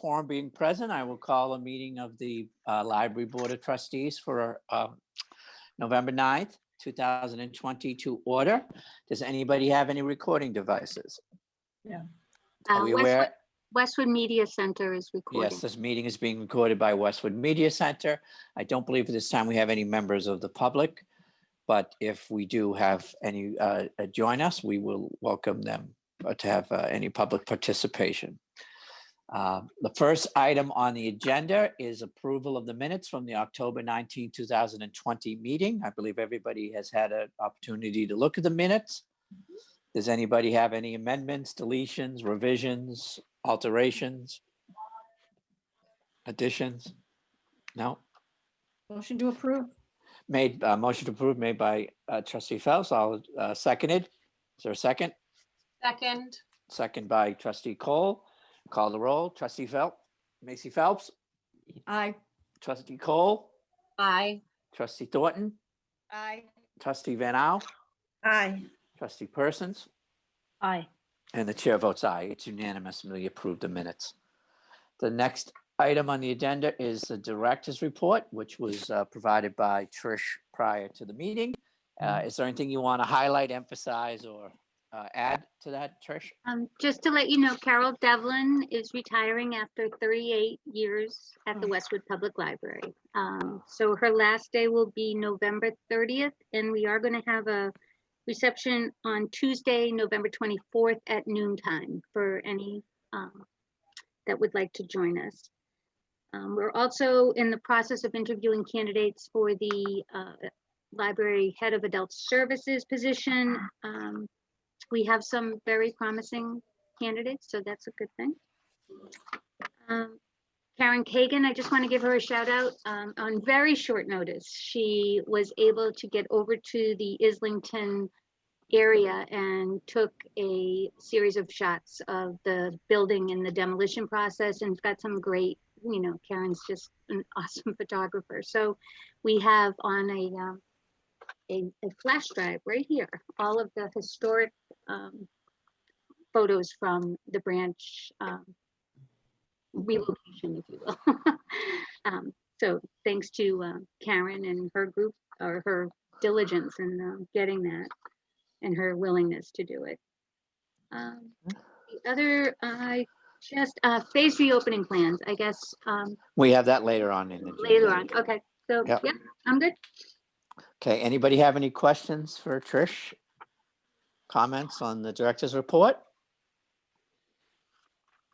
quorum being present, I will call a meeting of the Library Board of Trustees for November 9th, 2020 to order. Does anybody have any recording devices? Yeah. Are we aware? Westwood Media Center is recording. Yes, this meeting is being recorded by Westwood Media Center. I don't believe at this time we have any members of the public, but if we do have any join us, we will welcome them to have any public participation. The first item on the agenda is approval of the minutes from the October 19, 2020 meeting. I believe everybody has had an opportunity to look at the minutes. Does anybody have any amendments, deletions, revisions, alterations, additions? No? Motion to approve. Motion to approve made by trustee Phelps. I'll seconded. Is there a second? Second. Second by trustee Cole. Call the roll. Trustee Phelps, Macy Phelps, Aye. trustee Cole, Aye. trustee Thornton, Aye. trustee Van Au, Aye. trustee Persons, Aye. and the chair votes aye. It's unanimously approved the minutes. The next item on the agenda is the director's report, which was provided by Trish prior to the meeting. Is there anything you want to highlight, emphasize, or add to that, Trish? Just to let you know, Carol Devlin is retiring after 38 years at the Westwood Public Library. So her last day will be November 30th, and we are going to have a reception on Tuesday, November 24th at noontime for any that would like to join us. We're also in the process of interviewing candidates for the library head of adult services position. We have some very promising candidates, so that's a good thing. Karen Kagan, I just want to give her a shout out. On very short notice, she was able to get over to the Islington area and took a series of shots of the building and the demolition process, and got some great, you know, Karen's just an awesome photographer. So we have on a flash drive right here all of the historic photos from the branch relocation, if you will. So thanks to Karen and her group, or her diligence in getting that, and her willingness to do it. The other, just phase reopening plans, I guess. We have that later on in the agenda. Later on, okay. So Yep. yeah, I'm good. Okay, anybody have any questions for Trish? Comments on the director's report?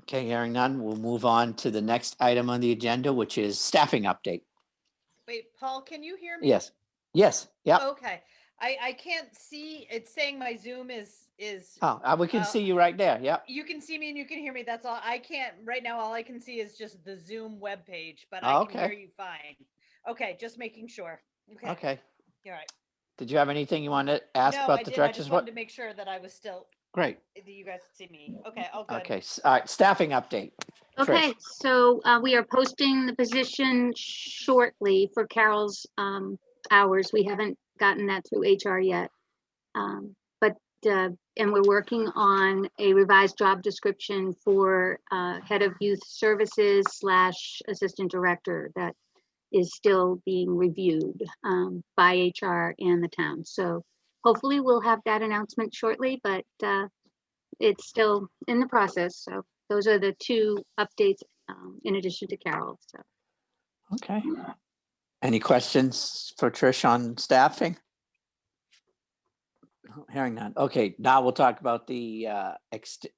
Okay, hearing none, we'll move on to the next item on the agenda, which is staffing update. Wait, Paul, can you hear me? Yes, yes, yeah. Okay. I can't see, it's saying my Zoom is. Oh, we can see you right there, yeah. You can see me and you can hear me. That's all. I can't, right now, all I can see is just the Zoom webpage, but I can hear you fine. Okay, just making sure. Okay. You're right. Did you have anything you wanted to ask about the I director's just report? wanted to make sure that I was still, Great. that you guys could see me. Okay, all good. Okay, all right, staffing update. Okay, Trish. so we are posting the position shortly for Carol's hours. We haven't gotten that through HR yet. And we're working on a revised job description for head of youth services / assistant director that is still being reviewed by HR and the town. So hopefully we'll have that announcement shortly, but it's still in the process. So those are the two updates in addition to Carol. So. Okay. Any questions for Trish on staffing? Hearing none. Okay, now we'll talk about the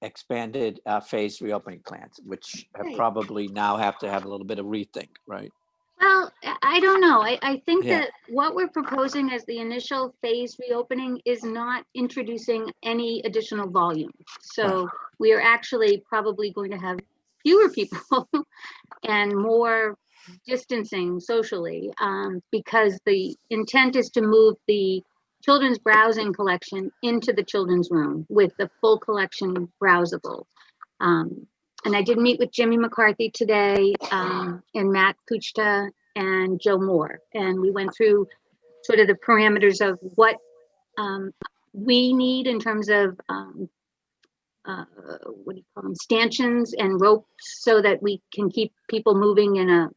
expanded phase reopening plans, which Right. probably now have to have a little bit of rethink, right? Well, I don't know. I think Yeah. that what we're proposing as the initial phase reopening is not introducing any additional volume. So we are actually probably going to have fewer people and more distancing socially, because the intent is to move the children's browsing collection into the children's room with the full collection browsable. And I did meet with Jimmy McCarthy today, and Matt Kuchta and Joe Moore. And we went through sort of the parameters of what we need in terms of what do you call them, stanchions and ropes so that we can keep people moving in a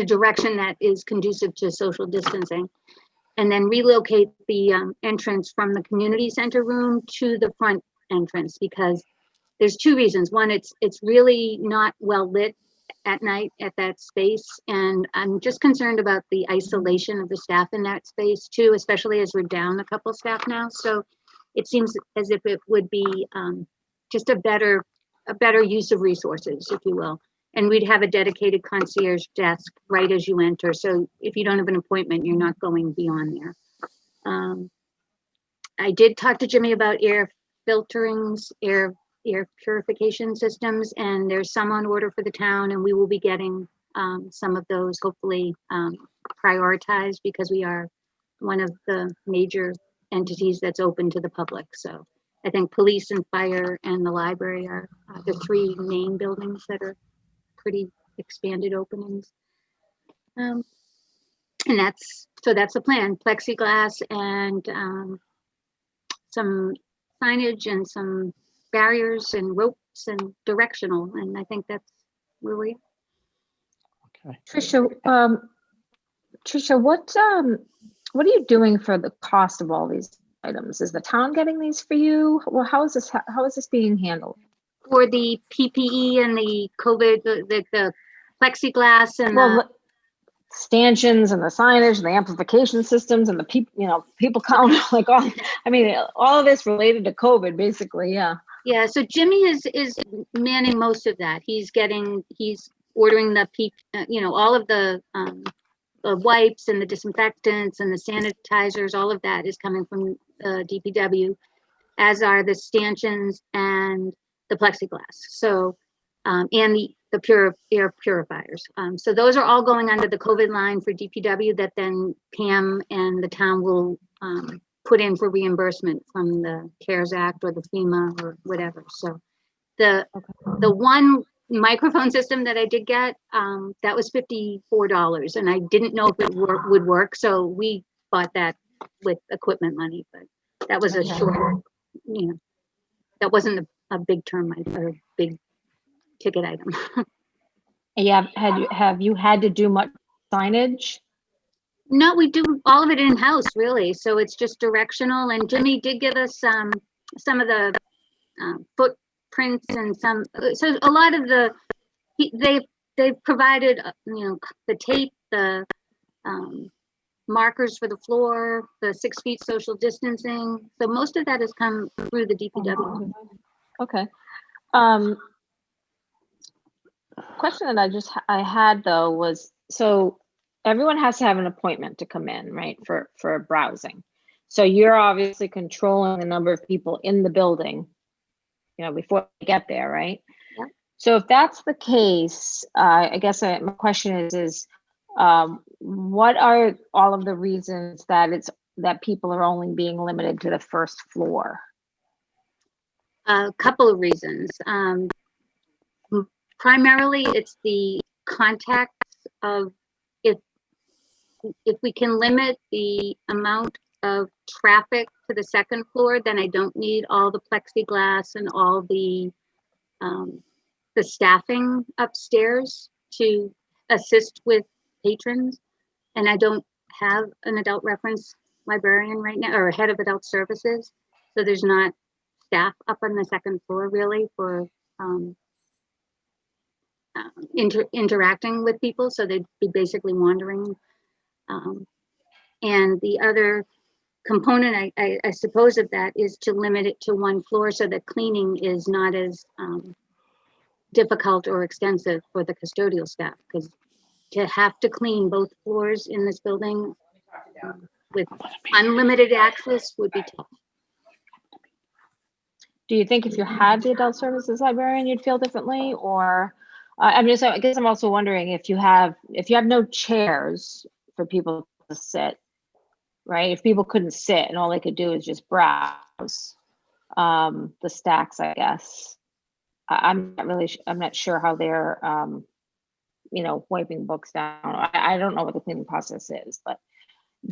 direction that is conducive to social distancing. And then relocate the entrance from the community center room to the front entrance, because there's two reasons. One, it's really not well lit at night at that space. And I'm just concerned about the isolation of the staff in that space too, especially as we're down a couple staff now. So it seems as if it would be just a better use of resources, if you will. And we'd have a dedicated concierge desk right as you enter. So if you don't have an appointment, you're not going beyond there. I did talk to Jimmy about air filterings, air purification systems, and there's some on order for the town, and we will be getting some of those hopefully prioritized, because we are one of the major entities that's open to the public. So I think police and fire and the library are the three main buildings that are pretty expanded openings. And that's the plan: plexiglass and some signage and some barriers and ropes and directional. And I think that's where we Okay. Tricia, what are you doing for the cost of all these items? Is the town getting these for you? Well, how is this being handled? for the PPE and the COVID, the plexiglass and Well, stanchions and the signage and the amplification systems and the people count, like all of this related to COVID, basically. yeah. So Jimmy is manning most of that. He's ordering the all of the wipes and the disinfectants and the sanitizers. All of that is coming from DPW, as are the stanchions and the plexiglass. So and the pure air purifiers. So those are all going under the COVID line for DPW that then Pam and the town will put in for reimbursement from the CARES Act or the FEMA or whatever. So the one microphone system that I did get, that was $54, and I didn't know if it would work. So we bought that with equipment money, but that was a short, that wasn't a big term or a big ticket item. Yeah. Have you had to do much signage? No, we do all of it in-house, really. So it's just directional. And Jimmy did give us some of the footprints and so a lot of they've provided, the tape, the markers for the floor, the 6 feet social distancing. So most of that has come through the DPW. Okay. Question that I had though was, so everyone has to have an appointment to come in, right, for browsing. So you're obviously controlling the number of people in the building, before they get there, right? Yeah. So if that's the case, I guess my question is what are all of the reasons that people are only being limited to the first floor? A couple of reasons. Primarily, it's the contacts of, if we can limit the amount of traffic to the second floor, then I don't need all the plexiglass and all the staffing upstairs to assist with patrons. And I don't have an adult reference librarian right now, or a head of adult services. So there's not staff up on the second floor really for interacting with people. So they'd be basically wandering. And the other component, I suppose, of that is to limit it to one floor so that cleaning is not as difficult or extensive for the custodial staff, because to have to clean both floors in this building with unlimited access would be tough. Do you think if you had the adult services librarian, you'd feel differently? Or I guess I'm also wondering if you have no chairs for people to sit, right? If people couldn't sit and all they could do is just browse the stacks, I guess. I'm not sure how they're, wiping books down. I don't know what the cleaning process is, but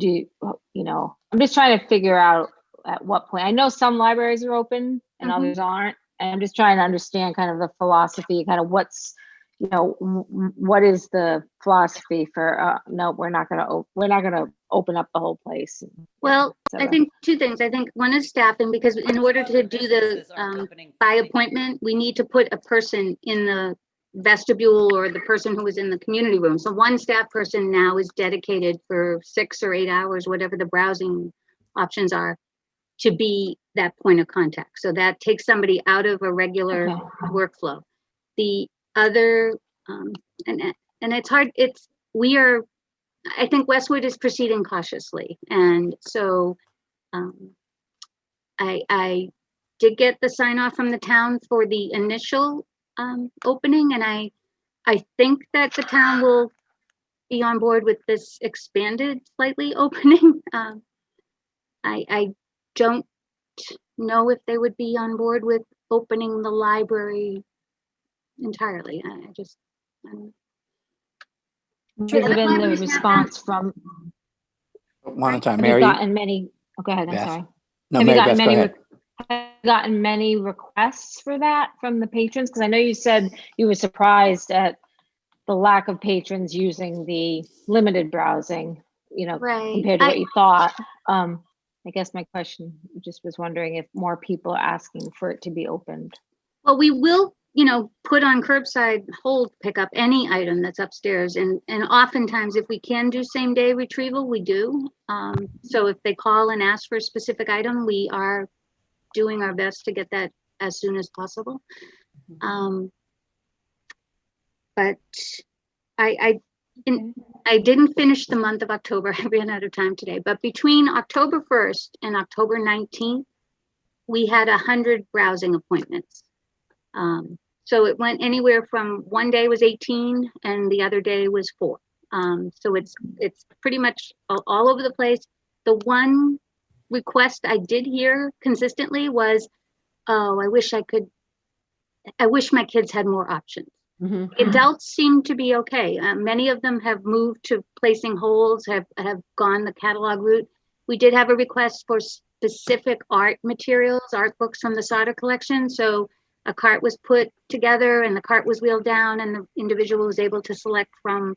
I'm just trying to figure out at what point. I know some libraries are open and Mhm. others aren't. And I'm just trying to understand kind of the philosophy, kind of what's, what is the philosophy for, no, we're not gonna open up the whole place. Well, et I cetera. think two things. I think one is staffing, because in order to do the Businesses aren't opening by fully. appointment, we need to put a person in the vestibule or the person who was in the community room. So one staff person now is dedicated for 6 or 8 hours, whatever the browsing options are, to be that point of contact. So that takes somebody out of a regular Okay. workflow. The other, and it's hard, I think Westwood is proceeding cautiously. And so I did get the sign off from the town for the initial opening, and I think that the town will be on board with this expanded slightly opening. I don't know if they would be on board with opening the library entirely. What has been the response from, One at a time, have you Mary. gotten many, oh, go ahead, I'm Beth. sorry. No, Have you Mary gotten Beth, go many, ahead. have you gotten many requests for that from the patrons? Because I know you said you were surprised at the lack of patrons using the limited browsing, Right. compared to what you thought. I guess my question just was wondering if more people are asking for it to be opened. Well, we will, put on curbside hold pickup any item that's upstairs. And oftentimes if we can do same day retrieval, we do. So if they call and ask for a specific item, we are doing our best to get that as soon as possible. But I didn't finish the month of October. I ran out of time today, but between October 1st and October 19th, we had 100 browsing appointments. So it went anywhere from one day was 18 and the other day was 4. So it's pretty much all over the place. The one request I did hear consistently was, oh, I wish my kids had more options. Mhm. Adults seem to be okay. Many of them have moved to placing holds, have gone the catalog route. We did have a request for specific art materials, art books from the Sauter collection. So a cart was put together and the cart was wheeled down and the individual was able to select from,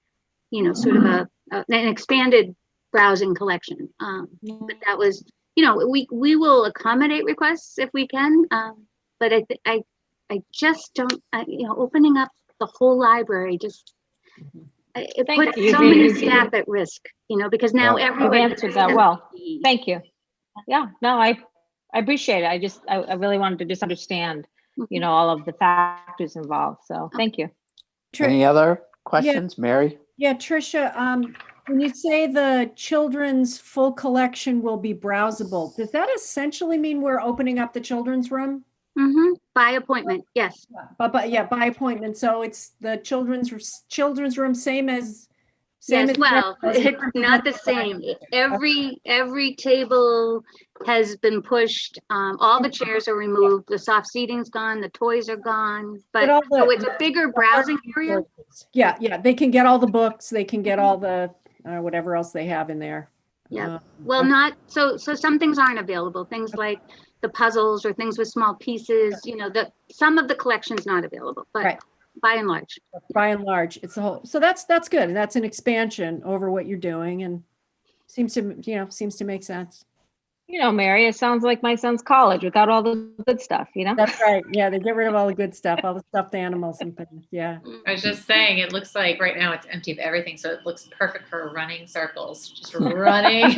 sort of an expanded browsing collection. But that was, we will accommodate requests if we can. But I just don't, opening up the whole librry just, it Thank puts you. so many staff at risk, because now Yeah. You've everybody. answered that well. Thank you. Yeah, no, I appreciate it. I really wanted to just understand, all of the factors involved. So thank you. Any other questions, Mary? Yeah, Tricia, when you say the children's full collection will be browsable, does that essentially mean we're opening up the children's room? By appointment, yes. But yeah, by appointment. So it's the children's room, same as. Yes, well, it's not the same. Every table has been pushed. All the chairs are removed. The soft seating's gone. The toys are gone. But so it's a bigger browsing area. Yeah, they can get all the books. They can get all the whatever else they have in there. Yeah. Well, not so some things aren't available. Things like the puzzles or things with small pieces. Some of the collection's not available, but Right. by and large. By and large, it's a whole. So that's good. That's an expansion over what you're doing, and seems to make sense. Mary, it sounds like my son's college without all the good stuff, That's right. Yeah, they get rid of all the good stuff, all the stuffed animals and things. Yeah. I was just saying, it looks like right now it's empty of everything, so it looks perfect for running circles, just running.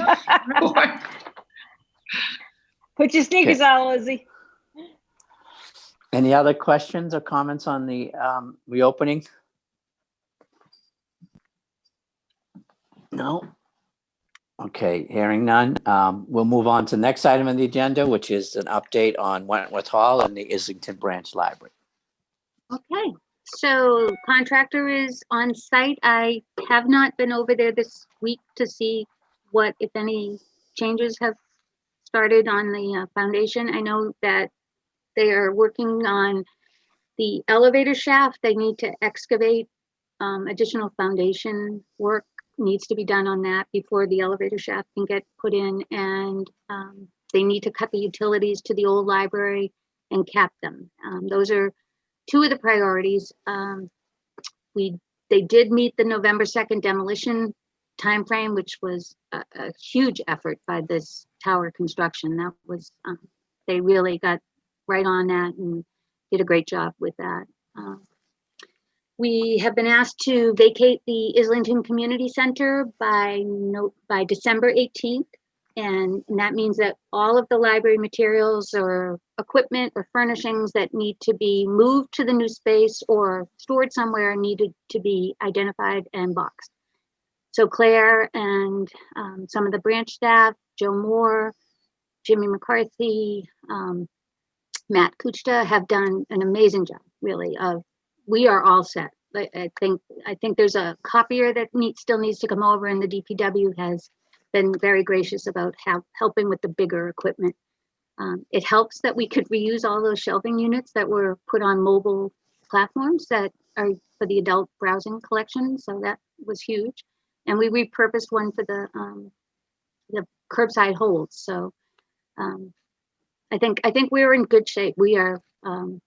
Put your sneakers on, Lizzie. Any other questions or comments on the reopening? No? Okay, hearing none. We'll move on to the next item on the agenda, which is an update on Wentworth Hall and the Islington Branch Library. Okay, so contractor is on site. I have not been over there this week to see what, if any, changes have started on the foundation. I know that they are working on the elevator shaft. They need to excavate. Additional foundation work needs to be done on that before the elevator shaft can get put in, and they need to cut the utilities to the old library and cap them. Those are two of the priorities. They did meet the November 2nd demolition timeframe, which was a huge effort by this tower construction. That was, they really got right on that and did a great job with that. We have been asked to vacate the Islington Community Center by December 18th. And that means that all of the library materials or equipment or furnishings that need to be moved to the new space or stored somewhere needed to be identified and boxed. So Claire and some of the branch staff, Joe Moore, Jimmy McCarthy, Matt Kuchta have done an amazing job, really. We are all set. I think there's a copier that still needs to come over, and the DPW has been very gracious about helping with the bigger equipment. It helps that we could reuse all those shelving units that were put on mobile platforms that are for the adult browsing collection. So that was huge. And we repurposed one for the curbside holds. So I think we're in good shape. We are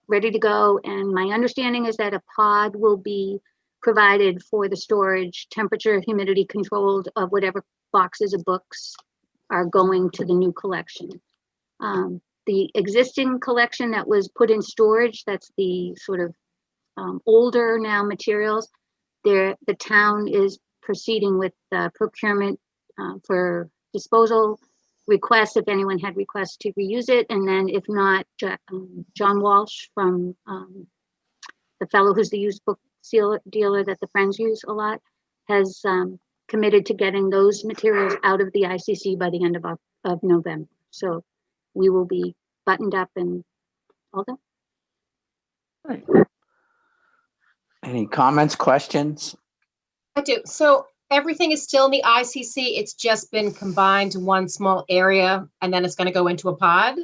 ready to go. And my understanding is that a pod will be provided for the storage, temperature, humidity controlled of whatever boxes of books are going to the new collection. The existing collection that was put in storage, that's the sort of older now materials, the town is proceeding with procurement for disposal requests if anyone had requests to reuse it. And then if not, John Walsh from the fellow who's the used book dealer that the Friends use a lot has committed to getting those materials out of the ICC by the end of November. So we will be buttoned up and all done. Right. Any comments, questions? I do. So everything is still in the ICC. It's just been combined to one small area, and then it's going to go into a pod.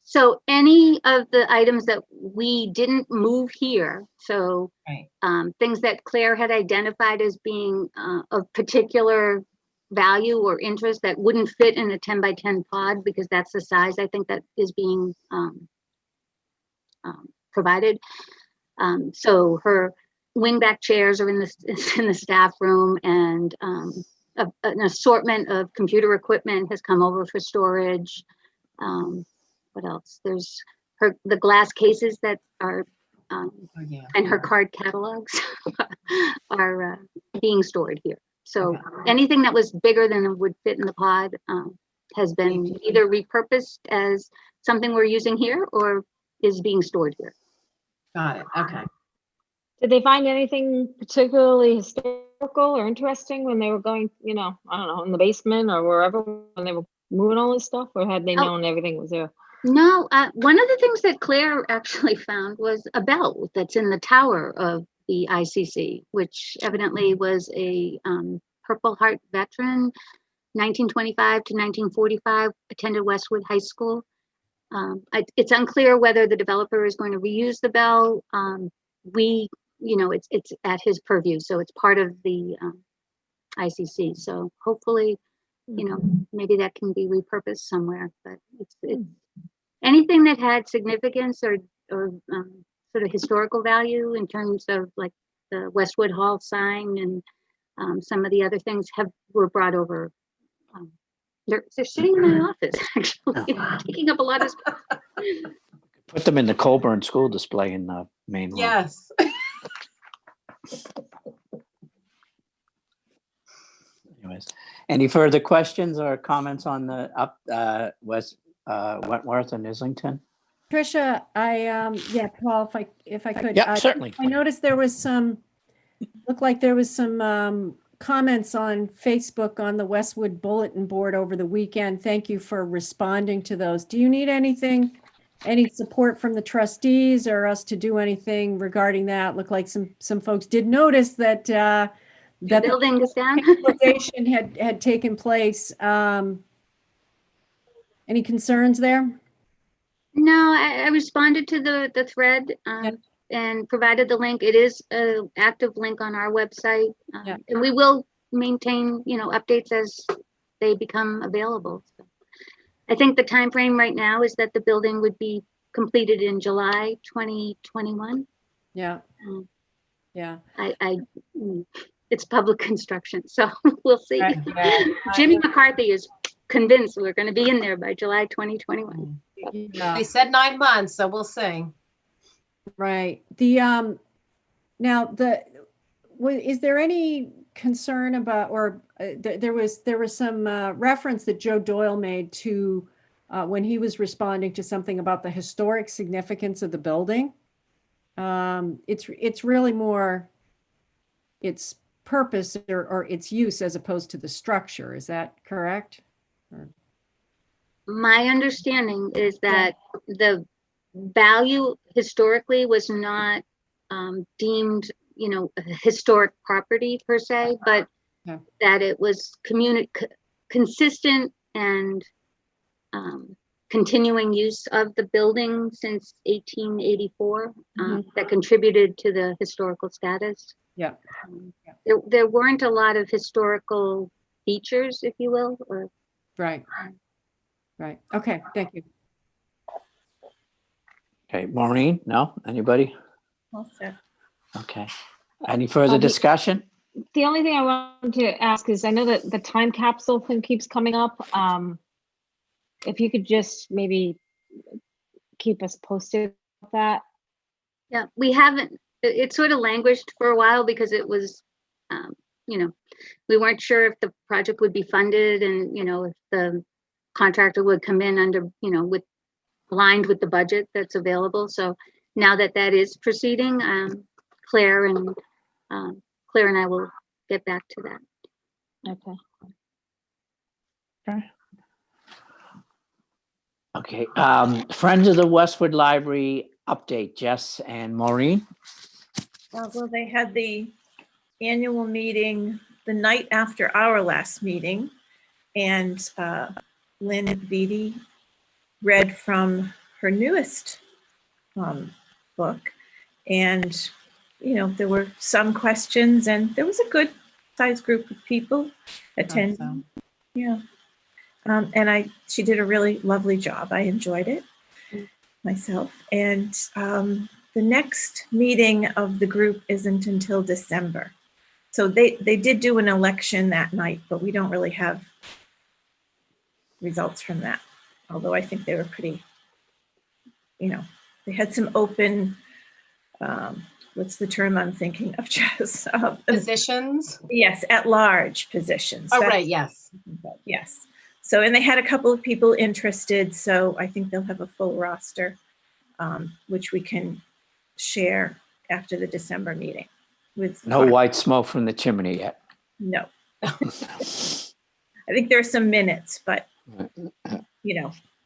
So any of the items that we didn't move here, so right. Things that Claire had identified as being of particular value or interest that wouldn't fit in a 10 by 10 pod, because that's the size I think that is being provided. So her wingback chairs are in the staff room, and an assortment of computer equipment has come over for storage. What else? There's the glass cases that are and her card catalogs are being stored here. So anything that was bigger than would fit in the pod has been either repurposed as something we're using here or is being stored here. Got it. Okay. Did they find anything particularly historical or interesting when they were going, I don't know, in the basement or wherever when they were moving all this stuff, or had they known everything was there? No, one of the things that Claire actually found was a bell that's in the tower of the ICC, which evidently was a Purple Heart veteran, 1925 to 1945, attended Westwood High School. It's unclear whether the developer is going to reuse the bell. It's at his purview, so it's part of the ICC. So hopefully, maybe that can be repurposed somewhere. But it's anything that had significance or sort of historical value in terms of like the Westwood Hall sign and some of the other things were brought over. They're sitting in my office actually, taking up a lot of space. Put them in the Colburn School display in the main room. Yes. Anyways, any further questions or comments on the Wentworth and Islington? Tricia, Paul, if I could. Yeah, certainly. I noticed there was looked like there was some comments on Facebook on the Westwood Bulletin Board over the weekend. Thank you for responding to those. Do you need any support from the trustees or us to do anything regarding that? Looked like some folks did notice that The building is down. conversation had taken place. Any concerns there? No, I responded to the thread and provided the link. It is an active link on our website, and we will maintain, updates as they become available. So I think the time frame right now is that the building would be completed in July 2021. Yeah. Um, Yeah. It's public construction, so we'll see. Right, yeah. Jimmy McCarthy is convinced we're going to be in there by July 2021. Yeah. They said 9 months, so we'll see. Right. Now is there any concern about, or there was some reference that Joe Doyle made to when he was responding to something about the historic significance of the building. It's really more its purpose or its use as opposed to the structure. Is that correct? My understanding is that the value historically was not deemed, a historic property per se, but that it was consistent and continuing use of the building since 1884 that contributed to the historical status. Yeah. There weren't a lot of historical features, if you will, or Right. Right. Okay. Thank you. Okay, Maureen, no, anybody? All set. Okay. Any further discussion? The only thing I wanted to ask is, I know that the time capsule thing keeps coming up. If you could just maybe keep us posted with that. yeah, we haven't, it sort of languished for a while because it was, we weren't sure if the project would be funded and, if the contractor would come in under, aligned with the budget that's available. So now that is proceeding, Claire and I will get back to that. Okay. Okay, Friends of the Westwood Library update, Jess and Maureen. Well, they had the annual meeting the night after our last meeting, and Lynn Beatty read from her newest book, and there were some questions, and there was a good sized group of people attending. Yeah, and she did a really lovely job. I enjoyed it myself, and the next meeting of the group isn't until December. So they did do an election that night, but we don't really have results from that. Although I think they were pretty, they had some open, what's the term I'm thinking of, Jess? Positions? Yes, at-large positions. Oh, right, yes. Yes. So, and they had a couple of people interested, so I think they'll have a full roster, which we can share after the December meeting. With No white smoke from the chimney yet. No. I think there are some minutes, but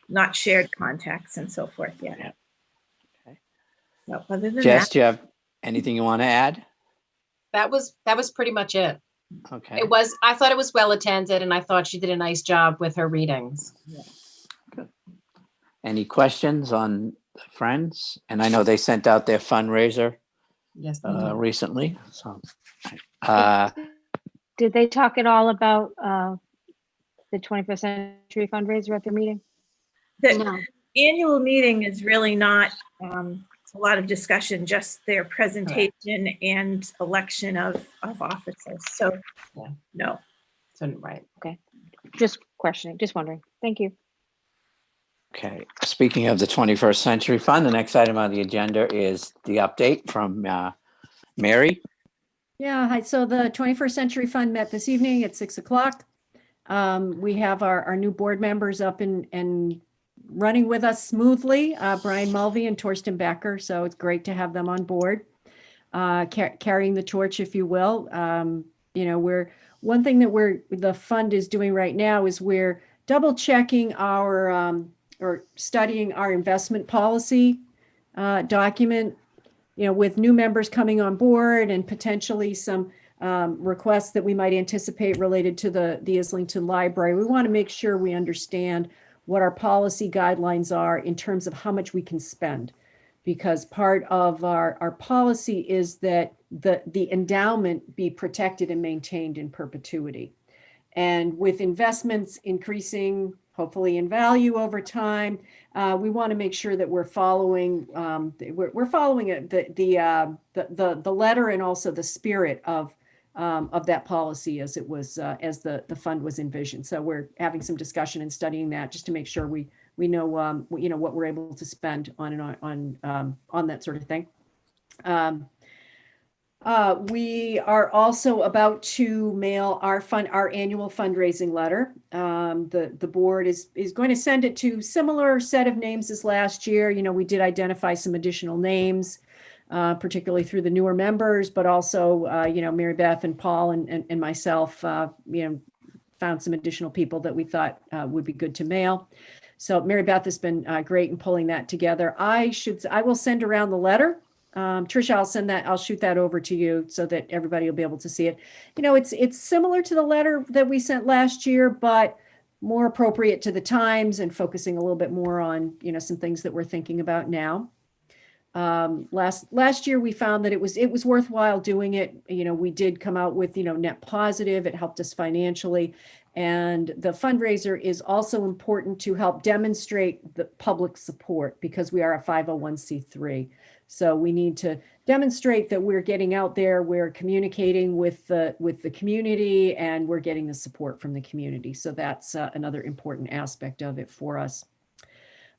not shared contacts and so forth yet. Yeah. Okay. So other than Jess, that, do you have anything you want to add? That was pretty much it. Okay. I thought it was well attended, and I thought she did a nice job with her readings. Good. Any questions on the Friends? And I know they sent out their fundraiser Yes. recently. So, Did they talk at all about the 21st Century fundraiser at their meeting? the annual meeting is really not a lot of discussion, just their presentation and election of officers. So no. So, right. Okay. Just questioning, just wondering. Thank you. okay. Speaking of the 21st Century Fund, the next item on the agenda is the update from Mary. Yeah, hi. So the 21st Century Fund met this evening at 6 o'clock. We have our new board members up and running with us smoothly, Brian Mulvey and Torsten Becker. So it's great to have them on board, carrying the torch, if you will. One thing that the fund is doing right now is we're double checking our or studying our investment policy document, with new members coming on board and potentially some requests that we might anticipate related to the Islington Library. We want to make sure we understand what our policy guidelines are in terms of how much we can spend, because part of our policy is that the endowment be protected and maintained in perpetuity. And with investments increasing hopefully in value over time. We want to make sure that we're following the letter and also the spirit of that policy as it was as the fund was envisioned. So we're having some discussion and studying that just to make sure we know what we're able to spend on that sort of thing. We are also about to mail our annual fundraising letter. The board is going to send it to similar set of names as last year. We did identify some additional names, particularly through the newer members, but also, Mary Beth and Paul and myself, found some additional people that we thought would be good to mail. So Mary Beth has been great in pulling that together. I will send around the letter. Tricia, I'll shoot that over to you so that everybody will be able to see it. It's similar to the letter that we sent last year, but more appropriate to the times and focusing a little bit more on, some things that we're thinking about now. Last year we found that it was worthwhile doing it. We did come out with, net positive. It helped us financially. And the fundraiser is also important to help demonstrate the public support because we are a 501c3. So we need to demonstrate that we're getting out there, we're communicating with the community, and we're getting the support from the community. So that's another important aspect of it for us.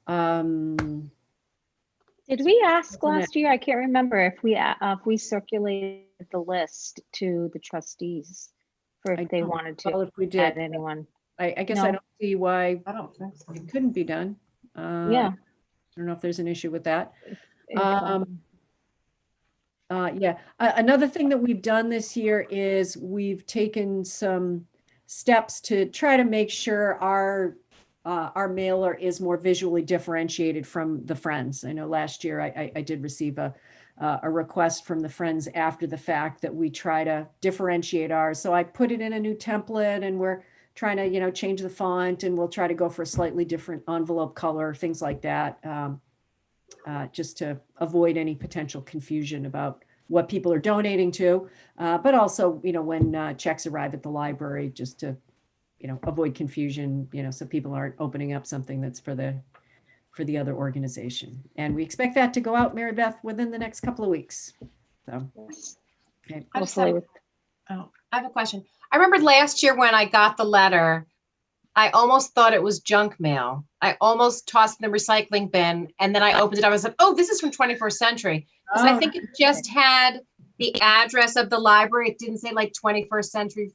Did we ask last year? I can't remember if we circulated the list to the trustees for if they wanted to if we did. add anyone. I guess No. I don't see why I don't think so. it couldn't be done. Yeah. I don't know if there's an issue with that. If, Another thing that we've done this year is we've taken some steps to try to make sure our mailer is more visually differentiated from the Friends. I know last year I did receive a request from the Friends after the fact that we try to differentiate ours. So I put it in a new template, and we're trying to, change the font, and we'll try to go for a slightly different envelope color, things like that. Just to avoid any potential confusion about what people are donating to, but also, when checks arrive at the library, just to, avoid confusion, so people aren't opening up something that's for the other organization. And we expect that to go out, Mary Beth, within the next couple of weeks. So, okay. I have a question. I remember last year when I got the letter, I almost thought it was junk mail. I almost tossed it in the recycling bin, and then I opened it. I was like, "Oh, this is from 21st Century," because I think it just had the address of the library. It didn't say like 21st Century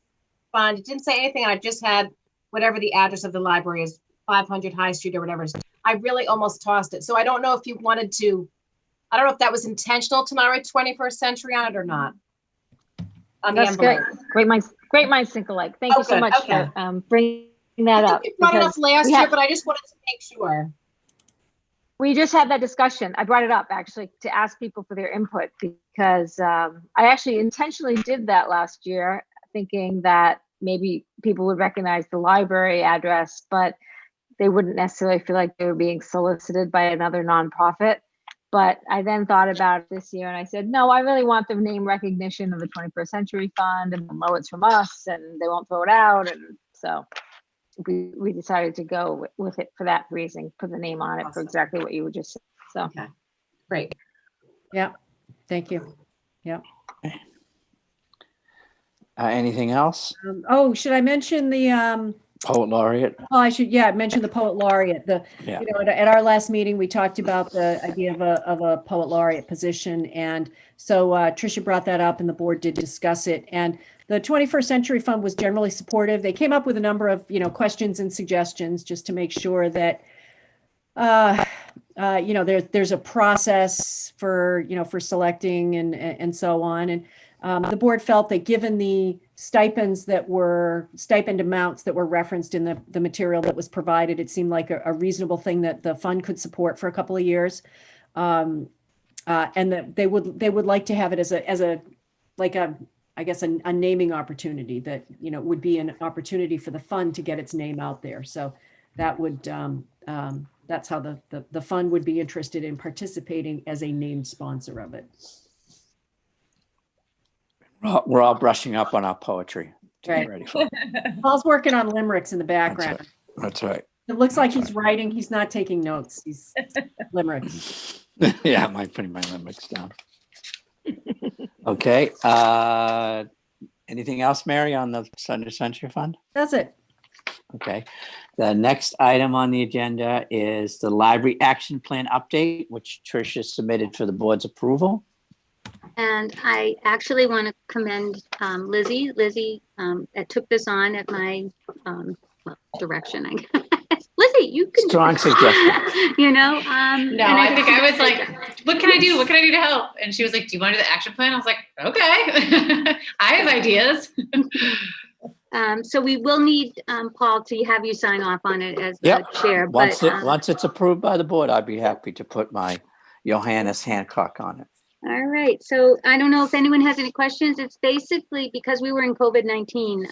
Fund. It didn't say anything. I just had whatever the address of the library is, 500 High Street or whatever. I really almost tossed it. So I don't know if you wanted to. I don't know if that was intentional to not write 21st Century on it or not. That's great. Great minds think alike. Thank you so much for bringing that up. You brought it up last year, but I just wanted to make sure. We just had that discussion. I brought it up actually to ask people for their input because I actually intentionally did that last year, thinking that maybe people would recognize the library address, but they wouldn't necessarily feel like they were being solicited by another nonprofit. But I then thought about it this year and I said, no, I really want the name recognition of the 21st Century Fund, and they'll know it's from us and they won't throw it out. And so we decided to go with it for that reason, put the name on it for exactly what you were just saying. So, okay, great. Yeah, thank you. Yeah. Anything else? Should I mention the Poet Laureate? I should, mention the Poet Laureate. At our last meeting, we talked about the idea of a Poet Laureate position. And so Tricia brought that up and the board did discuss it. And the 21st Century Fund was generally supportive. They came up with a number of, questions and suggestions just to make sure that, there's a process for selecting and so on. And the board felt that given the stipend amounts that were referenced in the material that was provided, it seemed like a reasonable thing that the fund could support for a couple of years. And that they would like to have it as a naming opportunity that, would be an opportunity for the fund to get its name out there. So that would, that's how the fund would be interested in participating as a named sponsor of it. We're all brushing up on our poetry. Right. Ready for it. Paul's working on limericks in the background. That's right. It looks like he's writing. He's not taking notes. He's limerick. Yeah, I'm putting my limericks down. Okay. Anything else, Mary, on the Center Century Fund? That's it. Okay. The next item on the agenda is the library action plan update, which Tricia submitted for the board's approval. And I actually want to commend Lizzie. Lizzie took this on at my direction, I guess. Lizzie, you can. Strong suggestion. You know. No, I think I was like, what can I do? What can I do to help? And she was like, do you want to do the action plan? I was like, okay. I have ideas. So we will need Paul to have you sign off on it as the chair. Once it's approved by the board, I'd be happy to put my Johannes Hancock on it. All right. So I don't know if anyone has any questions. It's basically because we were in COVID-19.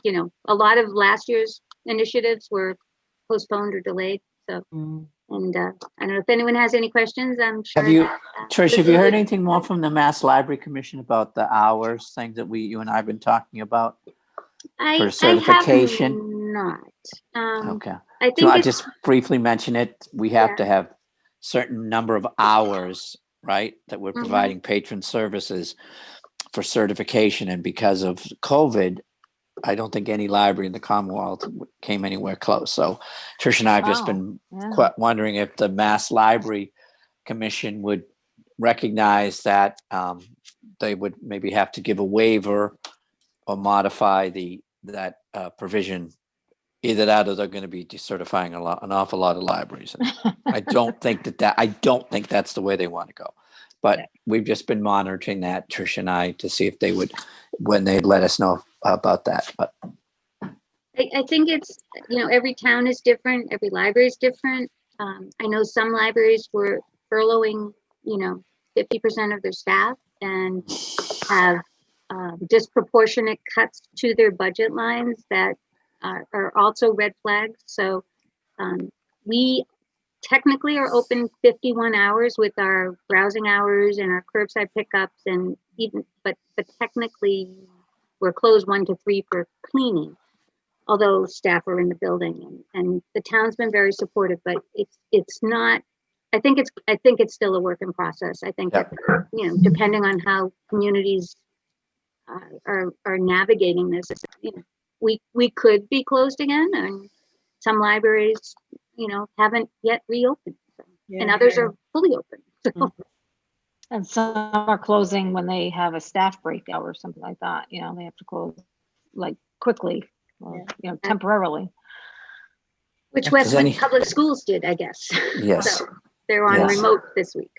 You know, a lot of last year's initiatives were postponed or delayed. So, and I don't know if anyone has any questions. I'm sure. Trish, have you heard anything more from the Mass Library Commission about the hours thing that you and I have been talking about for certification? I have not. Okay. I think so I just briefly mention it. We have to have certain number of hours, right, that we're providing patron services for certification. And because of COVID, I don't think any library in the Commonwealth came anywhere close. So Trish and I have just been wondering if the Mass Library Commission would recognize that they would maybe have to give a waiver or modify that provision. Either that or they're going to be decertifying an awful lot of libraries. And I don't think that's the way they want to go. But we've just been monitoring that, Trish and I, to see if they would, when they'd let us know about that. But I think it's, you know, every town is different. Every library is different. I know some libraries were furloughing, 50% of their staff and have disproportionate cuts to their budget lines that are also red flags. So we technically are open 51 hours with our browsing hours and our curbside pickups, and even but technically we're closed 1 to 3 for cleaning, although staff are in the building, and the town's been very supportive, but it's not. I think it's still a work in process. I think that, depending on how communities are navigating this, we could be closed again, and some libraries, haven't yet reopened, and others are fully open. So. And some are closing when they have a staff breakout or something like that. They have to close like quickly, or, temporarily. Which Westwood Public Schools did, I guess. Yes. So they're on remote this week.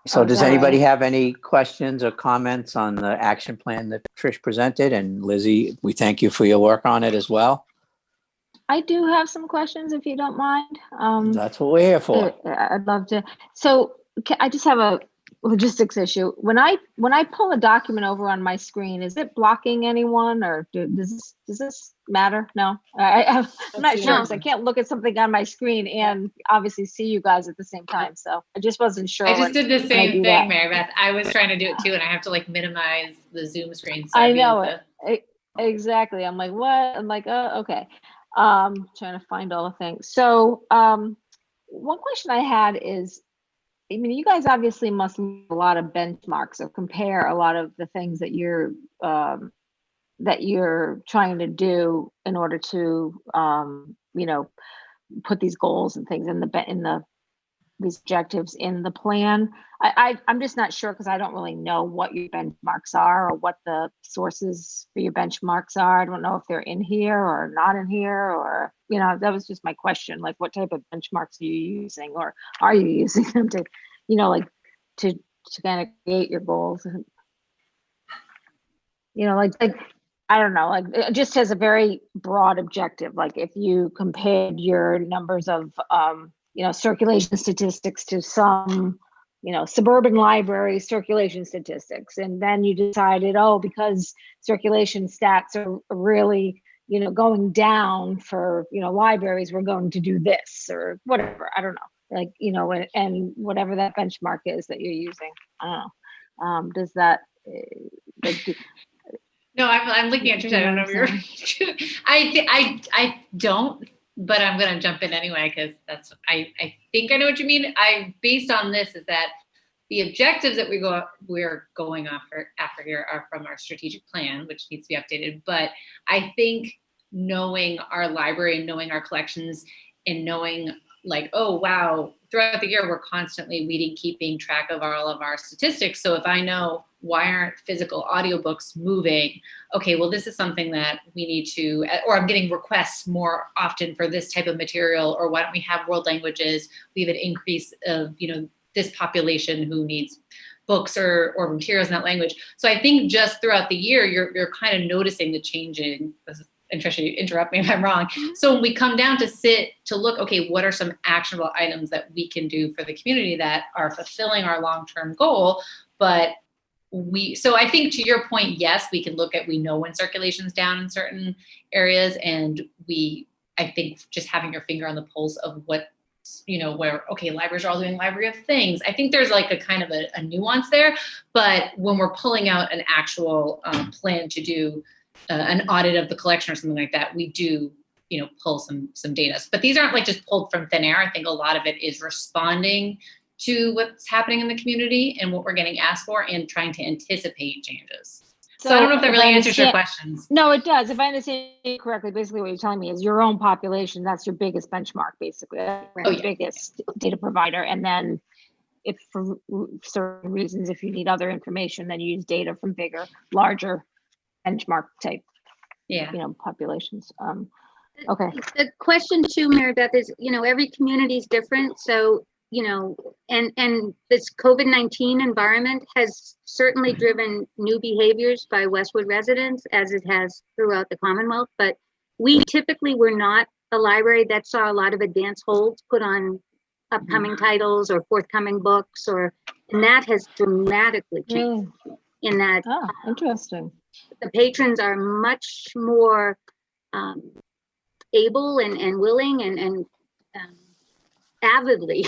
So does anybody have any questions or comments on the action plan that Trish presented? And Lizzie, we thank you for your work on it as well. I do have some questions, if you don't mind. That's what we're here for. I'd love to. So I just have a logistics issue. When I pull a document over on my screen, is it blocking anyone, or does this matter? No, I'm not sure, because I can't look at something on my screen and obviously see you guys at the same time. So I just wasn't sure. I just did the same thing, Mary Beth. I was trying to do it too, and I have to minimize the Zoom screen. So I know it. Exactly. I'm like, what? I'm like, oh, okay. Trying to find all the things. So one question I had is, you guys obviously must make a lot of benchmarks or compare a lot of the things that you're trying to do in order to put these goals and things in these objectives in the plan. I'm just not sure, because I don't really know what your benchmarks are or what the sources for your benchmarks are. I don't know if they're in here or not in here, or that was just my question. Like, what type of benchmarks are you using, or are you using them to to kind of create your goals? I don't know, it just has a very broad objective. Like, if you compared your numbers of circulation statistics to some suburban library circulation statistics, and then you decided, because circulation stats are really going down for libraries, we're going to do this or whatever. I don't know, and whatever that benchmark is that you're using. I don't know. Does that No, I'm looking at Tricia. I don't know if you're. I don't, but I'm gonna jump in anyway because I think I know what you mean. Based on this is that the objectives that we're going after here are from our strategic plan, which needs to be updated. But I think knowing our library, knowing our collections, and knowing like, oh wow, throughout the year we're constantly keeping track of all of our statistics. So if I know why aren't physical audiobooks moving, okay, well this is something that we need to, or I'm getting requests more often for this type of material, or why don't we have world languages? We have an increase of, this population who needs books or materials in that language. So I think just throughout the year, you're kind of noticing the changing. And Tricia, interrupt me if I'm wrong. So when we come down to look, okay, what are some actionable items that we can do for the community that are fulfilling our long-term goal? But so I think to your point, yes, we can look at, we know when circulation's down in certain areas, and I think just having your finger on the pulse of what, where, okay, libraries are all doing library of things. I think there's like a kind of a nuance there, but when we're pulling out an actual plan to do an audit of the collection or something like that, we do, pull some data. But these aren't like just pulled from thin air. I think a lot of it is responding to what's happening in the community and what we're getting asked for and trying to anticipate changes. So I don't know if that really answers your questions. No, it does. If I understand you correctly, basically what you're telling me is your own population, that's your biggest benchmark, basically. That's your biggest data provider. And then if for certain reasons, if you need other information, then you use data from bigger, larger benchmark type, populations. Okay. The question too, Mary Beth, is, every community is different. So, and this COVID-19 environment has certainly driven new behaviors by Westwood residents, as it has throughout the Commonwealth. But we typically were not a library that saw a lot of advance holds put on upcoming titles or forthcoming books, and that has dramatically changed. In that, interesting. The patrons are much more able and willing and avidly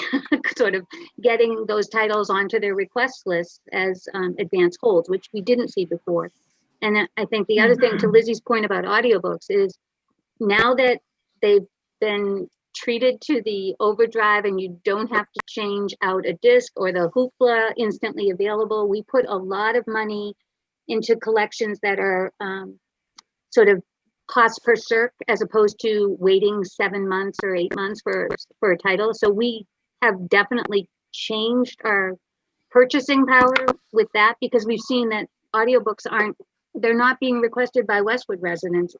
sort of getting those titles onto their request list as advance holds, which we didn't see before. And I think the other thing, to Lizzie's point about audiobooks, is now that they've been treated to the overdrive and you don't have to change out a disc or the hoopla instantly available, we put a lot of money into collections that are sort of cost per circ, as opposed to waiting 7 months or 8 months for a title. So we have definitely changed our purchasing power with that, because we've seen that audiobooks they're not being requested by Westwood residents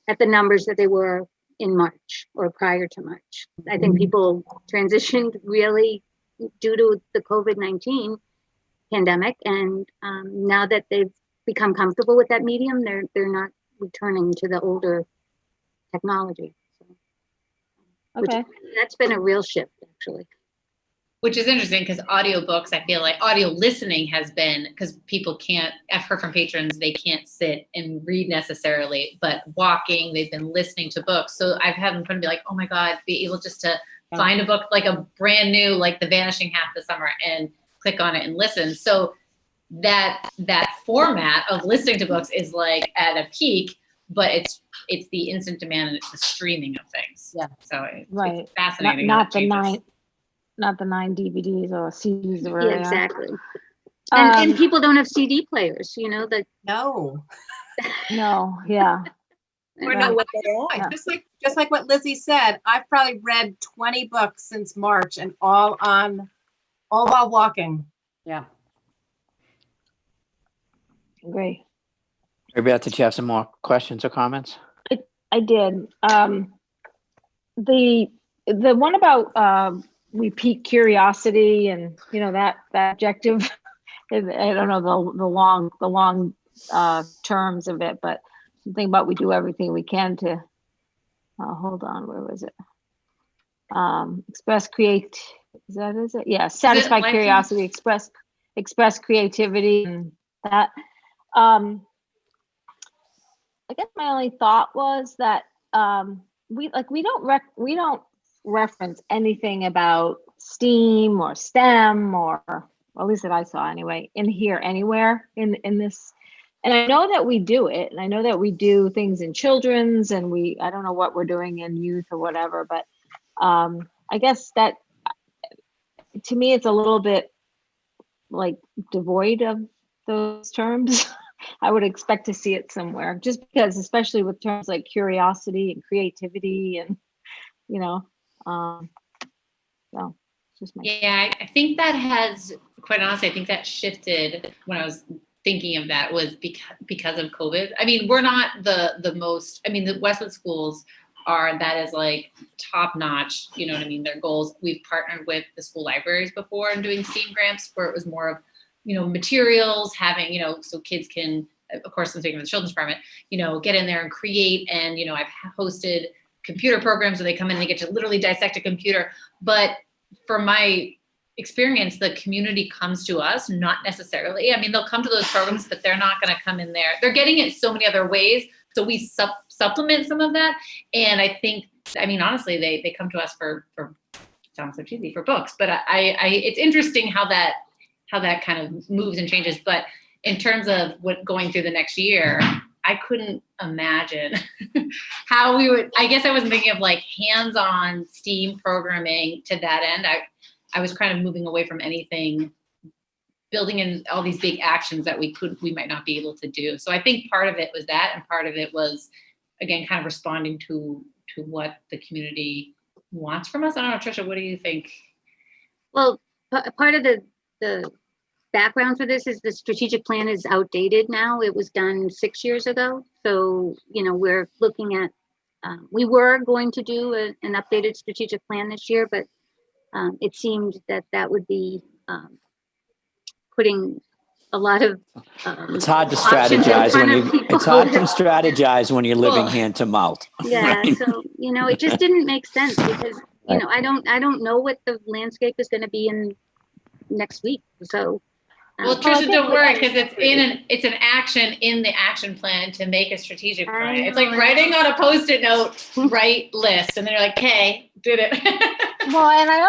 at the numbers that they were in March or prior to March. I think people transitioned really due to the COVID-19 pandemic, and now that they've become comfortable with that medium, they're not returning to the older technology. Okay. That's been a real shift, actually. Which is interesting, because audiobooks, I feel like audio listening has been, because people can't, I've heard from patrons, they can't sit and read necessarily, but walking, they've been listening to books. So I've had them be like, oh my God, be able just to find a book, like a brand new, like The Vanishing Half the Summer, and click on it and listen. So that format of listening to books is like at a peak, but it's the instant demand and it's the streaming of things. Yeah. So it's fascinating. Not the 9 DVDs or CDs or yeah, exactly. And people don't have CD players, No. No, yeah. Or know what they are. Yeah. Just like what Lizzie said, I've probably read 20 books since March, and all while walking. Yeah. Great. Beth, did you have some more questions or comments? I did. The one about repeat curiosity and that objective. I don't know the long terms of it, but something about we do everything we can to hold on. Where was it? Is it? Yeah, satisfy curiosity, express creativity, and that. I guess my only thought was that we don't reference anything about STEAM or STEM or at least that I saw anyway in here anywhere in this. And I know that we do it, and I know that we do things in children's, and I don't know what we're doing in youth or whatever, but I guess that to me, it's a little bit like devoid of those terms. I would expect to see it somewhere, just because, especially with terms like curiosity and creativity and, so it's just my. Yeah, I think that has, quite honestly, I think that shifted when I was thinking of that was because of COVID. I mean, we're not the most, I mean, the Westwood schools that is like top notch, you know what I mean? Their goals. We've partnered with the school libraries before and doing STEAM grants where it was more of, materials, having, so kids can, of course, I'm thinking of the children's department, get in there and create. And, I've hosted computer programs where they come in and they get to literally dissect a computer. But from my experience, the community comes to us, not necessarily. I mean, they'll come to those programs, but they're not going to come in there. They're getting it so many other ways. So we supplement some of that. And I think, honestly, they come to us for sounds so cheesy, for books, but it's interesting how that kind of moves and changes. But in terms of what going through the next year, I couldn't imagine how we would, I guess I was thinking of like hands-on STEAM programming to that end. I was kind of moving away from anything, building in all these big actions that we might not be able to do. So I think part of it was that, and part of it was, again, kind of responding to what the community wants from us. I don't know, Tricia, what do you think? Well, part of the background for this is the strategic plan is outdated now. It was done 6 years ago. So, we're looking at, we were going to do an updated strategic plan this year, but it seemed that would be putting a lot of it's hard to strategize when you're living hand to mouth. Yeah, so it just didn't make sense because I don't know what the landscape is going to be in next week. So well, Tricia, don't worry, because it's an action in the action plan to make a strategic plan. It's like writing on a Post-it note, write list, and then you're like, okay, did it. Well, and I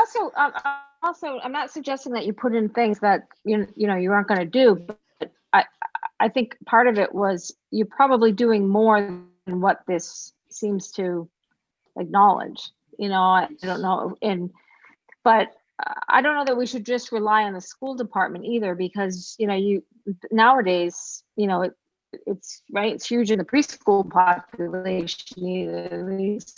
also, I'm not suggesting that you put in things that you aren't going to do, but I think part of it was you're probably doing more than what this seems to acknowledge. I don't know, but I don't know that we should just rely on the school department either, because nowadays it's right, it's huge in the preschool population. These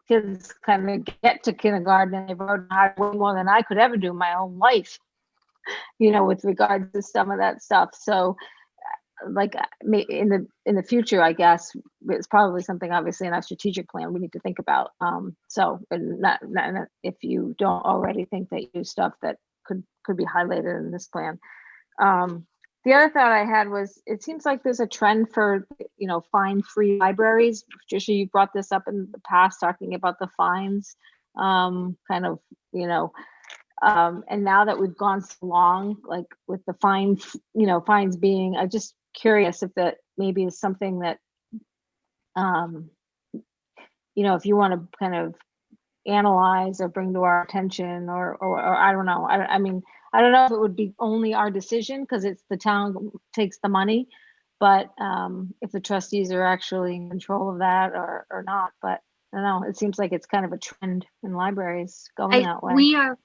kids kind of get to kindergarten and they've already had way more than I could ever do in my own life, with regards to some of that stuff. So like in the future, I guess it's probably something obviously in our strategic plan we need to think about. So and not if you don't already think that you do stuff that could be highlighted in this plan. The other thought I had was, it seems like there's a trend for, fine-free libraries. Tricia, you brought this up in the past, talking about the fines, and now that we've gone so long, like with the fines being, I'm just curious if that maybe is something that, if you want to kind of analyze or bring to our attention, or I don't know. I don't know if it would be only our decision because it's the town takes the money, but if the trustees are actually in control of that or not. But I don't know, it seems like it's kind of a trend in libraries going that way.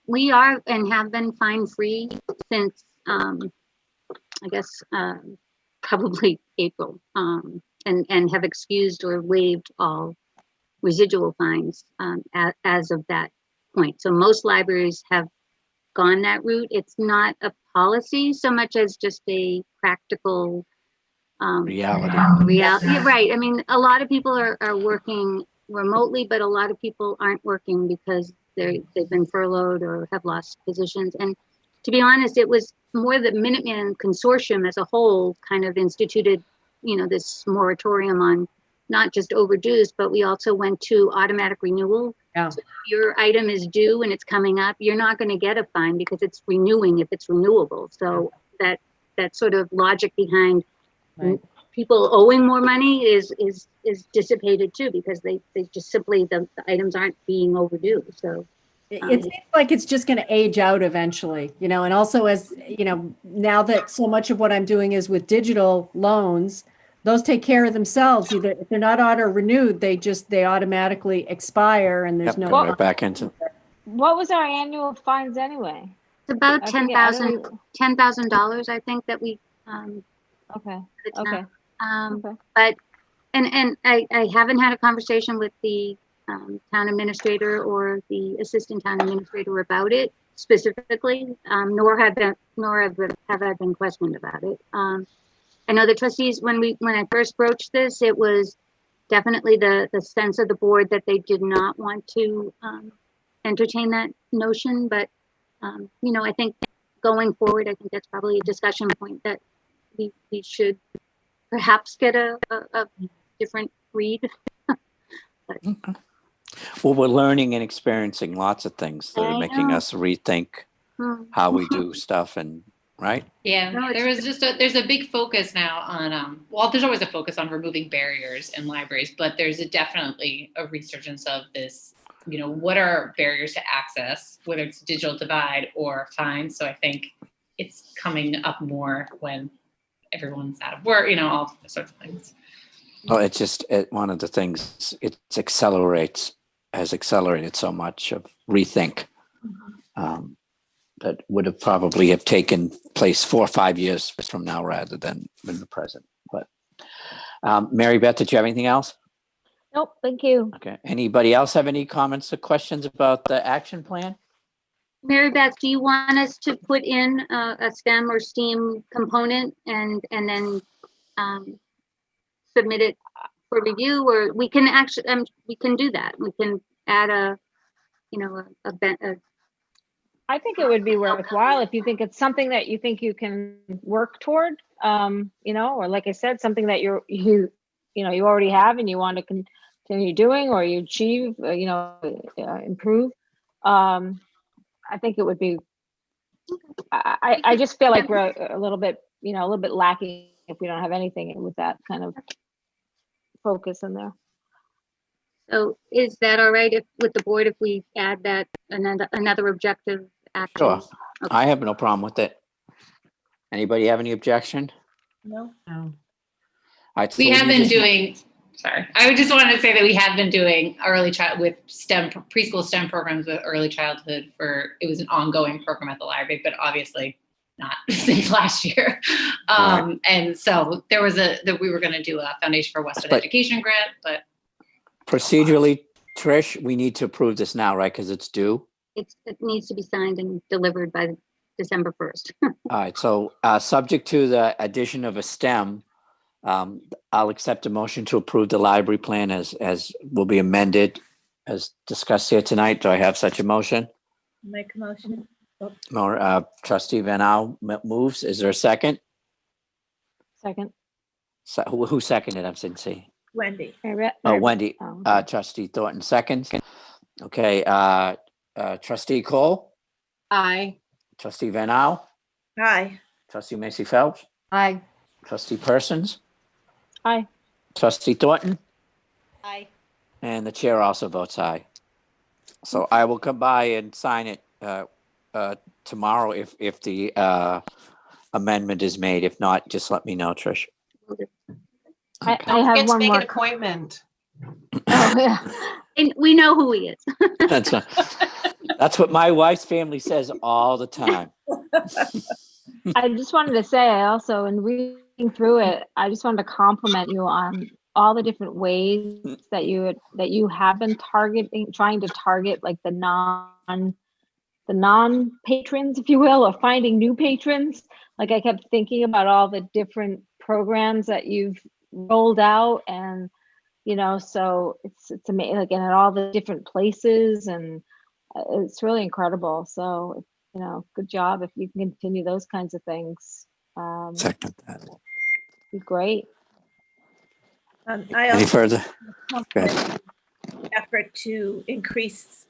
We are and have been fine free since I guess probably April, and have excused or waived all residual fines as of that point. So most libraries have gone that route. It's not a policy so much as just a practical reality. Right. I mean, a lot of people are working remotely, but a lot of people aren't working because they've been furloughed or have lost positions. And to be honest, it was more the Minuteman Consortium as a whole kind of instituted, this moratorium on not just overdues, but we also went to automatic renewal. Yeah. So if your item is due and it's coming up, you're not going to get a fine because it's renewing if it's renewable. So that sort of logic behind people owing more money is dissipated too, because they just simply the items aren't being overdue. So It seems like it's just going to age out eventually, you know, and also as, you know, now that so much of what I'm doing is with digital loans, those take care of themselves. Either if they're not auto renewed, they automatically expire and there's Yep, no. go right back into. What was our annual fines anyway? It's about I forget, I don't $10,000, I think that we, Okay, it's okay, not, okay. but, and I haven't had a conversation with the town administrator or the assistant town administrator about it specifically, nor have I been questioned about it. I know the trustees, when I first broached this, it was definitely the sense of the board that they did not want to entertain that notion, but you know, I think going forward, I think that's probably a discussion point that we should perhaps get a different read. Well, we're learning and experiencing lots of things that are I making know. us rethink how we do stuff, and right. Yeah, No, it's there was just there's a big focus now on well, there's always a focus on removing barriers in libraries, but there's definitely a resurgence of this, you know, what are barriers to access, whether it's digital divide or fines. So I think it's coming up more when everyone's out of work, you know, all sorts of things. Well, it's just one of the things. It has accelerated so much of rethink that would have probably have taken place 4 or 5 years from now rather than in the present. But Mary Beth, did you have anything else? Nope, thank you. Okay. Anybody else have any comments or questions about the action plan? Mary Beth, do you want us to put in a STEM or STEAM component and then submit it for review, or we can actually we can do that. We can add a, you know, a I think it would be worthwhile if you think it's something that you think you can work toward, you know, or like I said, something that you already have and you want to continue doing, or you achieve, you know, improve. I think it would be, I just feel like we're a little bit lacking if we don't have anything with that kind of focus in there. So is that all right with the board if we add that another objective action? Sure. Okay. I have no problem with it. Anybody have any objection? No. We have been doing, sorry, I would just want to say that we have been doing early child with STEM, preschool STEM programs with early childhood it was an ongoing program at the library, but obviously not since last year. Right. And so there was that we were going to do a Foundation for Westwood Education grant, but. Procedurally, Trish, we need to approve this now, right? Because it's due. It needs to be signed and delivered by December 1st. All right. So subject to the addition of a STEM, I'll accept a motion to approve the library plan as will be amended as discussed here tonight. Do I have such a motion? Make a motion. Trustee Van Al moves. Is there a second? Second. So, who seconded? I didn't see. Wendy. Wendy. Trustee Thornton seconds. Okay. Trustee Cole. Aye. Trustee Van Al. Aye. Trustee Macy Phelps. Aye. Trustee Persons. Aye. Trustee Thornton. Aye. And the chair also votes aye. So I will come by and sign it tomorrow if the amendment is made. If not, just let me know, Trish. I Don't have forget to one make more. an appointment. Oh, yeah. And we know who he is. That's what my wife's family says all the time. I just wanted to say, I also, in reading through it, I just wanted to compliment you on all the different ways that you have been trying to target like the non patrons, if you will, or finding new patrons. Like I kept thinking about all the different programs that you've rolled out, and you know, so it's amazing, like, and at all the different places, and it's really incredible. So, you know, good job if you can continue those kinds of things. Second that. Be great. I Any also further? compliment the effort to increase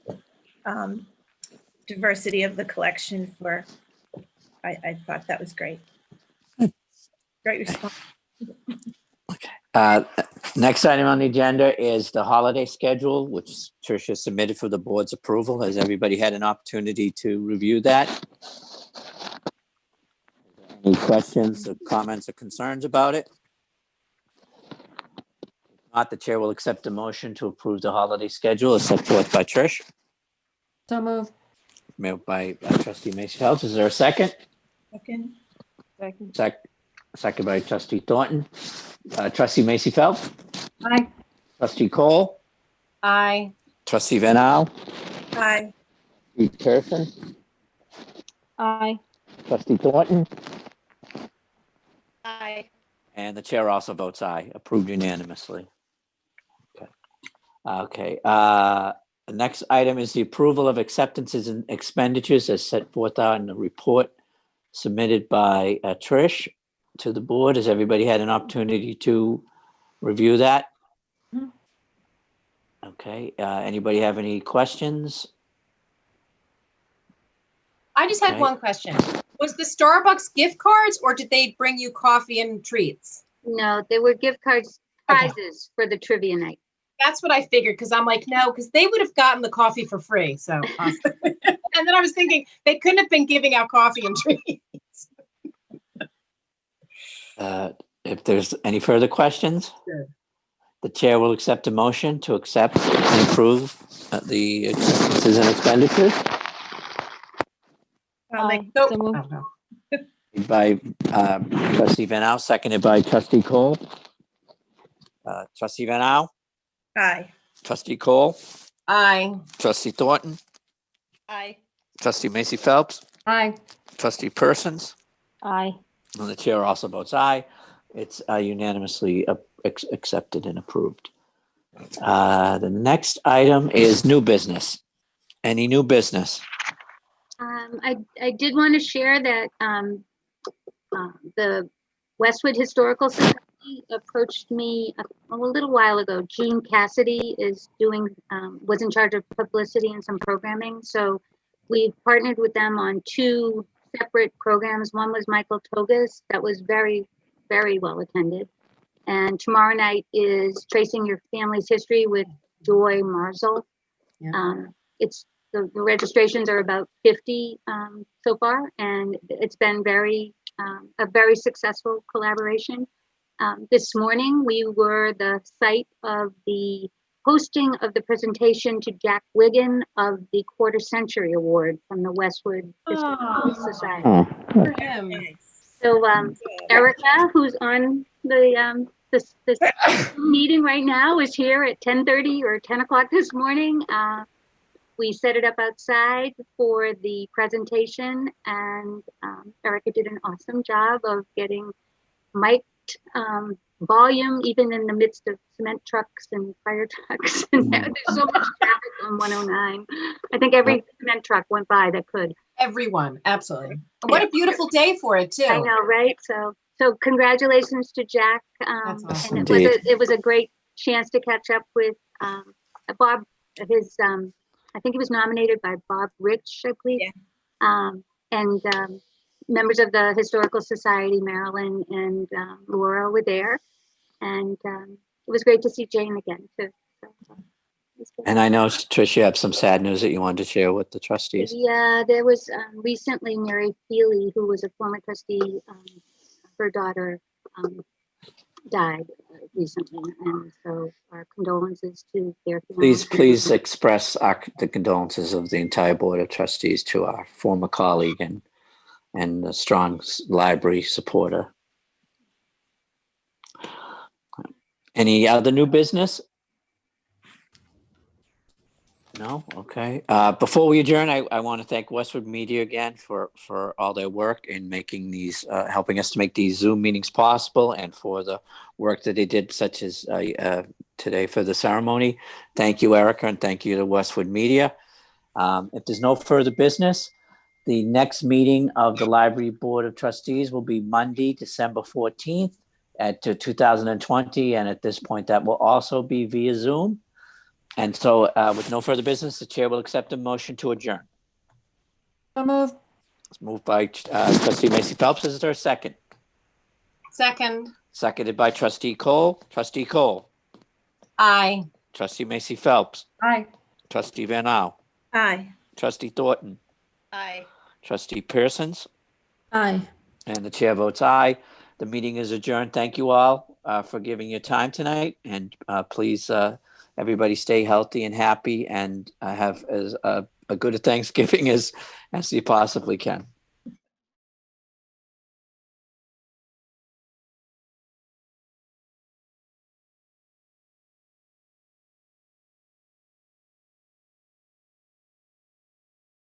diversity of the collection I thought that was great. Great response. Next item on the agenda is the holiday schedule, which Tricia submitted for the board's approval. Has everybody had an opportunity to review that? Any questions or comments or concerns about it? If not, the chair will accept a motion to approve the holiday schedule as set forth by Trish, So moved. moved by trustee Macy Phelps. Is there a second? Second. Second by trustee Thornton. Trustee Macy Phelps, Aye. trustee Cole, Aye. trustee Van Al, Aye. trustee Pearson, Aye. trustee Thornton, Aye. and the chair also votes aye. Approved unanimously. Okay. The next item is the approval of acceptances and expenditures as set forth on the report submitted by Trish to the board. Has everybody had an opportunity to review that? Mhm. Okay. Anybody have any questions? I just had Okay. one question. Was the Starbucks gift cards or did they bring you coffee and treats? No, there were gift cards, Okay. prizes for the trivia night. That's what I figured because I'm like, no, because they would have gotten the coffee for free. So, and then I was thinking they couldn't have been giving out coffee and treats. If there's any further questions, Sure. the chair will accept a motion to accept and approve the acceptances and expenditures I'll make- Aye. Nope. So moved. Oh, no. made by trustee Van Al, seconded by trustee Cole. Trustee Van Al, Aye. trustee Cole, Aye. trustee Thornton, Aye. trustee Macy Phelps, Aye. trustee Persons, Aye. and the chair also votes aye. It's unanimously accepted and approved. The next item is new business. Any new business? I did want to share that the Westwood Historical Society approached me a little while ago. Jean Cassidy is was in charge of publicity and some programming. So we've partnered with them on 2 separate programs. One was Michael Togas, that was very, very well attended. And tomorrow night is Tracing Your Family's History with Joy Marzell. Yeah. The registrations are about 50 so far, and it's been a very successful collaboration. This morning, we were the site of the hosting of the presentation to Jack Wiggin of the Quarter Century Award from the Westwood Historical Society. For him. Nice. So Erica, who's on the this meeting right now, is here at 10:30 or 10 o'clock this morning. We set it up outside for the presentation, and Erica did an awesome job of getting mic'd volume, even in the midst of cement trucks and fire trucks. And there's so much traffic on 109. I think every cement truck went by that could. Everyone, absolutely. And what a beautiful day for it too. I know, right? So congratulations to Jack. That's awesome. And Indeed. it was a great chance to catch up with Bob. I think he was nominated by Bob Rich, I believe. Yeah. And members of the Historical Society, Marilyn and Laura were there. And it was great to see Jane again too. So, it was good. And I know, Trish, you have some sad news that you wanted to share with the trustees. Yeah, there was recently Mary Feely, who was a former trustee. Her daughter died recently, and so our condolences to their family. Please express the condolences of the entire Board of Trustees to our former colleague and a strong library supporter. Any other new business? No? Okay. Before we adjourn, I want to thank Westwood Media again for all their work in making these, helping us to make these Zoom meetings possible, and for the work that they did, such as today for the ceremony. Thank you, Erica, and thank you to Westwood Media. If there's no further business, the next meeting of the Library Board of Trustees will be Monday, December 14th at 2020. And at this point, that will also be via Zoom. And so with no further business, the chair will accept a motion to adjourn. So moved. It's moved by trustee Macy Phelps. Is there a second? Second. Seconded by trustee Cole. Trustee Cole, Aye. trustee Macy Phelps, Aye. trustee Van Al, Aye. trustee Thornton, Aye. trustee Pearsons, Aye. and the chair votes aye. The meeting is adjourned. Thank you all for giving your time tonight. And please, everybody stay healthy and happy and have as a good a Thanksgiving as you possibly can.